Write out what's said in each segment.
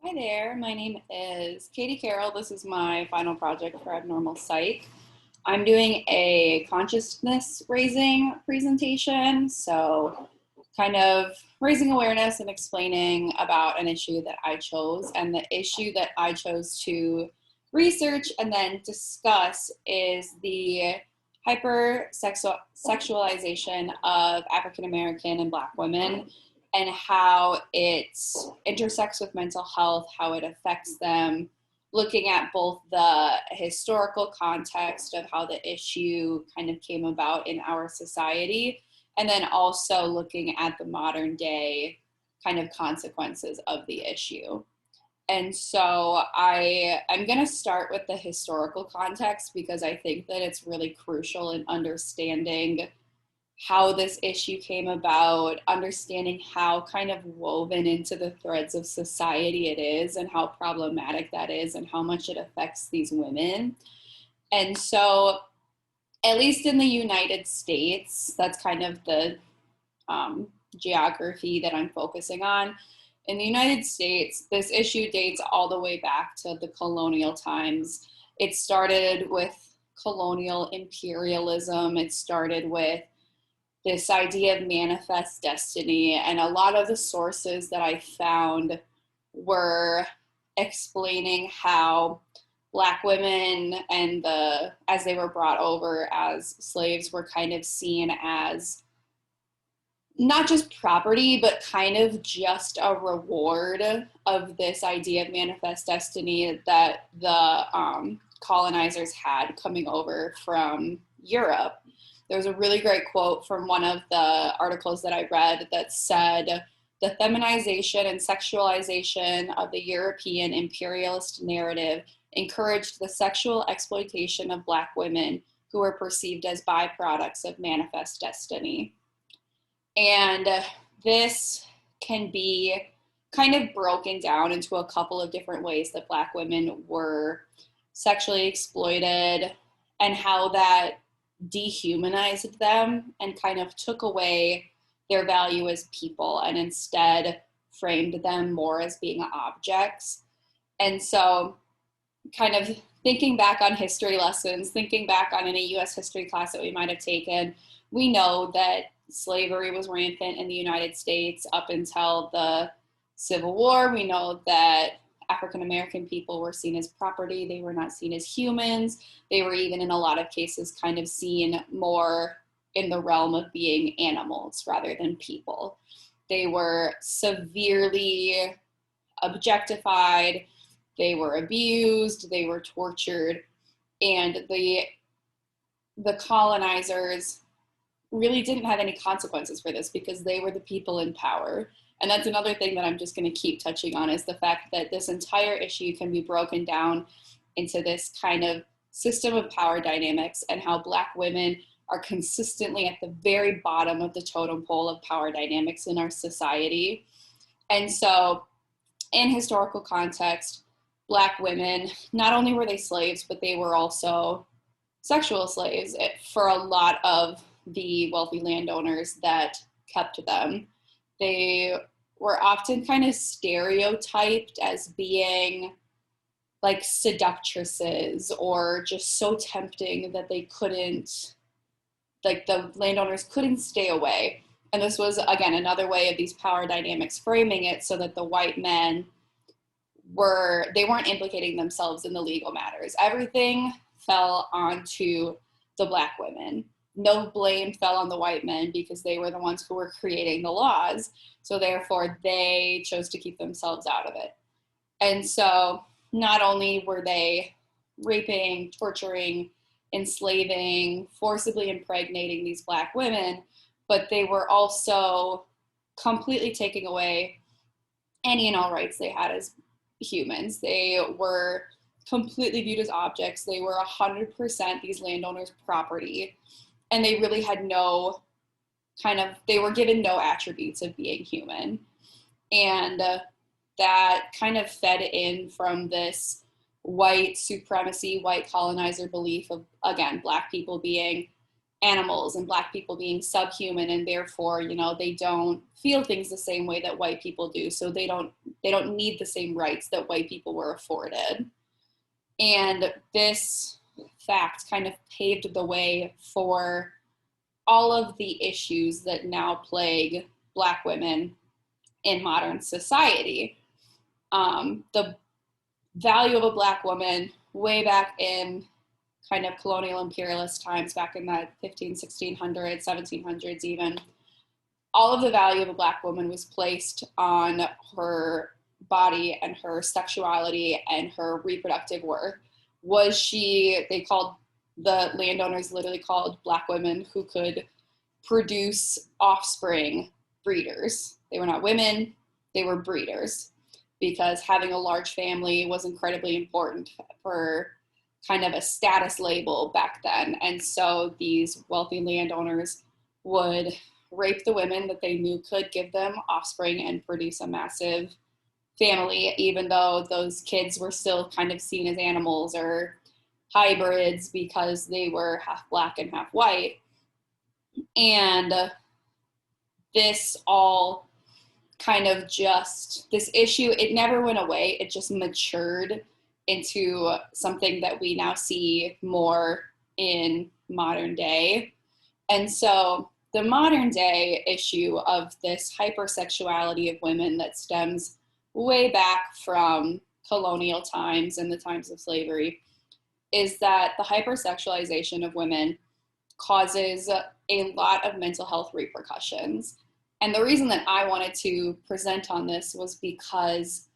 Hi there, my name is Katie Carroll. This is my final project for Abnormal Psych. I'm doing a consciousness raising presentation, so kind of raising awareness and explaining about an issue that I chose. And the issue that I chose to research and then discuss is the hypersexualization of African American and Black women and how it intersects with mental health, how it affects them, looking at both the historical context of how the issue kind of came about in our society, and then also looking at the modern day kind of consequences of the issue. And so I'm going to start with the historical context because I think that it's really crucial in understanding how this issue came about, understanding how kind of woven into the threads of society it is and how problematic that is and how much it affects these women. And so, at least in the United States, that's kind of the geography that I'm focusing on. In the United States, this issue dates all the way back to the colonial times. It started with colonial imperialism. It started with this idea of manifest destiny. And a lot of the sources that I found were explaining how Black women and as they were brought over as slaves were kind of seen as not just property, but kind of just a reward of this idea of manifest destiny that the colonizers had coming over from Europe. There's a really great quote from one of the articles that I read that said, "The feminization and sexualization of the European imperialist narrative encouraged the sexual exploitation of Black women who were perceived as byproducts of manifest destiny." And this can be kind of broken down into a couple of different ways that Black women were sexually exploited and how that dehumanized them and kind of took away their value as people and instead framed them more as being objects. And so kind of thinking back on history lessons, thinking back on any US history class that we might have taken, we know that slavery was rampant in the United States up until the Civil War. We know that African American people were seen as property. They were not seen as humans. They were even in a lot of cases kind of seen more in the realm of being animals rather than people. They were severely objectified. They were abused. They were tortured. And the colonizers really didn't have any consequences for this because they were the people in power. And that's another thing that I'm just going to keep touching on is the fact that this entire issue can be broken down into this kind of system of power dynamics and how Black women are consistently at the very bottom of the totem pole of power dynamics in our society. And so in historical context, Black women, not only were they slaves, but they were also sexual slaves for a lot of the wealthy landowners that kept them. They were often kind of stereotyped as being like seductresses or just so tempting that they couldn't, like the landowners couldn't stay away. And this was, again, another way of these power dynamics framing it so that the white men they weren't implicating themselves in the legal matters. Everything fell onto the Black women. No blame fell on the white men because they were the ones who were creating the laws. So therefore, they chose to keep themselves out of it. And so not only were they raping, torturing, enslaving, forcibly impregnating these Black women, but they were also completely taking away any and all rights they had as humans. They were completely viewed as objects. They were 100% these landowners' property. And they really had they were given no attributes of being human. And that kind of fed in from this white supremacy, white colonizer belief of, again, Black people being animals and Black people being subhuman, and therefore, you know, they don't feel things the same way that white people do. So they don't need the same rights that white people were afforded. And this fact kind of paved the way for all of the issues that now plague Black women in modern society. The value of a Black woman way back in kind of colonial imperialist times, back in the 1600s, 1700s even, all of the value of a Black woman was placed on her body and her sexuality and her reproductive worth. Was she, they called, the landowners literally called Black women who could produce offspring, breeders. They were not women, they were breeders, because having a large family was incredibly important for kind of a status label back then. And so these wealthy landowners would rape the women that they knew could give them offspring and produce a massive family, even though those kids were still kind of seen as animals or hybrids because they were half Black and half white. And this all kind of just, this issue, it never went away. It just matured into something that we now see more in modern day. And so the modern day issue of this hypersexuality of women that stems way back from colonial times and the times of slavery is that the hypersexualization of women causes a lot of mental health repercussions. And the reason that I wanted to present on this was because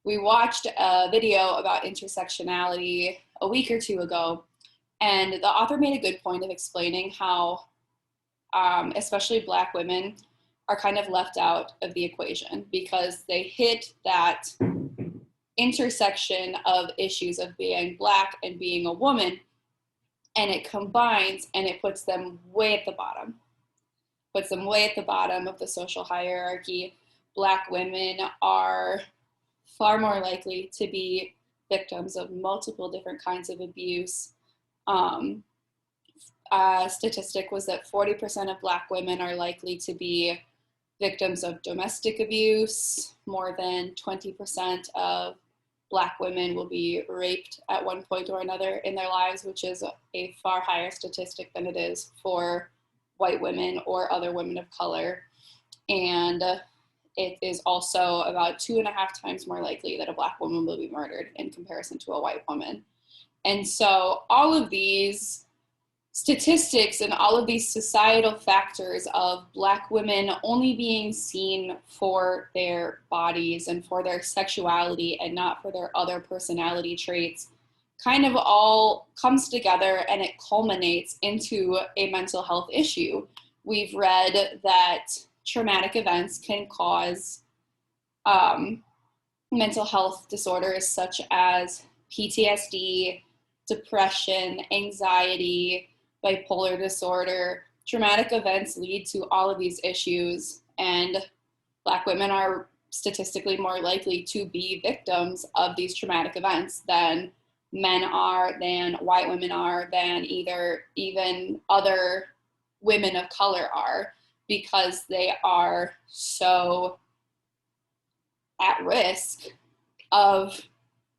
we watched a video about intersectionality a week or two ago, and the author made a good point of explaining how especially Black women are kind of left out of the equation because they hit that intersection of issues of being Black and being a woman, and it combines and it puts them way at the bottom. Puts them way at the bottom of the social hierarchy. Black women are far more likely to be victims of multiple different kinds of abuse. Statistic was that 40% of Black women are likely to be victims of domestic abuse. More than 20% of Black women will be raped at one point or another in their lives, which is a far higher statistic than it is for white women or other women of color. And it is also about 2.5 times more likely that a Black woman will be murdered in comparison to a white woman. And so all of these statistics and all of these societal factors of Black women only being seen for their bodies and for their sexuality and not for their other personality traits kind of all comes together, and it culminates into a mental health issue. We've read that traumatic events can cause mental health disorders such as PTSD, depression, anxiety, bipolar disorder. Traumatic events lead to all of these issues, and Black women are statistically more likely to be victims of these traumatic events than men are, than white women are, than even other women of color are, because they are so at risk of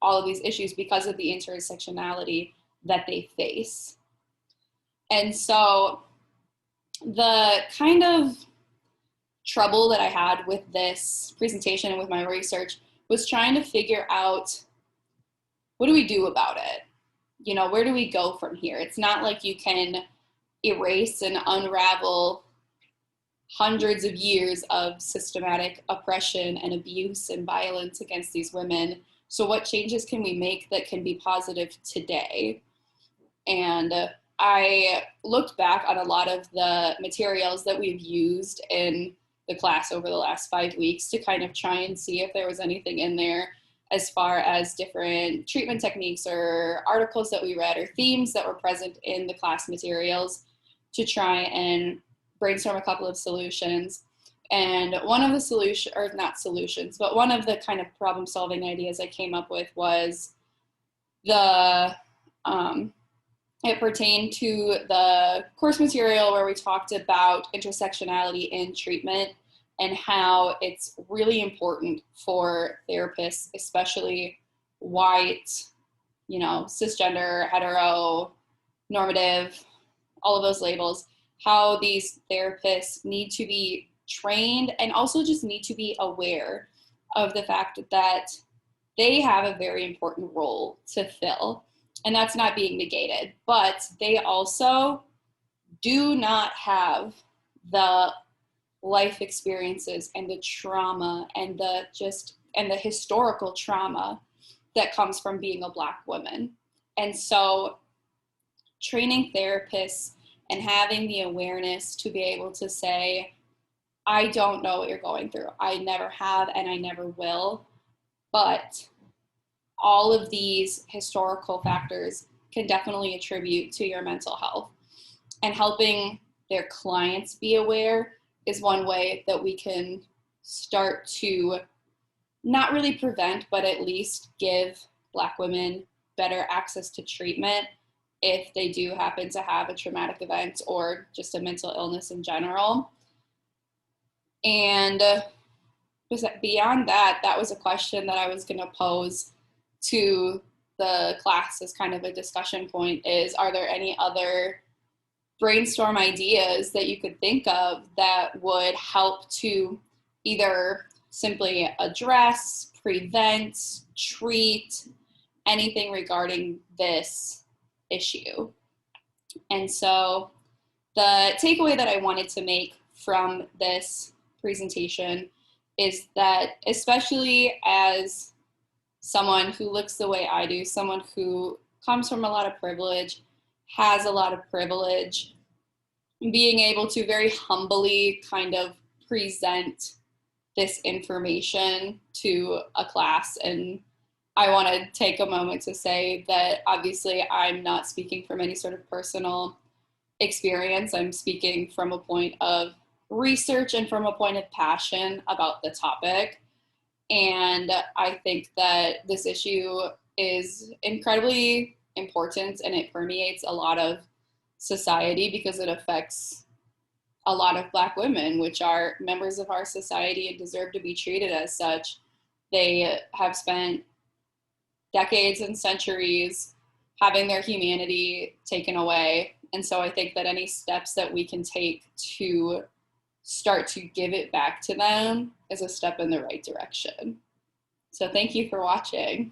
all of these issues because of the intersectionality that they face. And so the kind of trouble that I had with this presentation and with my research was trying to figure out, what do we do about it? You know, where do we go from here? It's not like you can erase and unravel hundreds of years of systematic oppression and abuse and violence against these women. So what changes can we make that can be positive today? And I looked back on a lot of the materials that we've used in the class over the last 5 weeks to kind of try and see if there was anything in there as far as different treatment techniques or articles that we read or themes that were present in the class materials to try and brainstorm a couple of solutions. And one of the solutions, or not solutions, but one of the kind of problem solving ideas I came up with was the It pertained to the course material where we talked about intersectionality in treatment and how it's really important for therapists, especially white, cisgender, hetero, normative, all of those labels, how these therapists need to be trained and also just need to be aware of the fact that they have a very important role to fill. And that's not being negated, but they also do not have the life experiences and the trauma and the historical trauma that comes from being a Black woman. And so training therapists and having the awareness to be able to say, I don't know what you're going through. I never have and I never will. But all of these historical factors can definitely attribute to your mental health. And helping their clients be aware is one way that we can start to not really prevent, but at least give Black women better access to treatment if they do happen to have a traumatic event or just a mental illness in general. And beyond that, that was a question that I was going to pose to the class as kind of a discussion point is, are there any other brainstorm ideas that you could think of that would help to either simply address, prevent, treat anything regarding this issue? And so the takeaway that I wanted to make from this presentation is that, especially as someone who looks the way I do, someone who comes from a lot of privilege, has a lot of privilege, being able to very humbly kind of present this information to a class. And I want to take a moment to say that obviously I'm not speaking from any sort of personal experience. I'm speaking from a point of research and from a point of passion about the topic. And I think that this issue is incredibly important and it permeates a lot of society because it affects a lot of Black women, which are members of our society and deserve to be treated as such. They have spent decades and centuries having their humanity taken away. And so I think that any steps that we can take to start to give it back to them is a step in the right direction. So thank you for watching.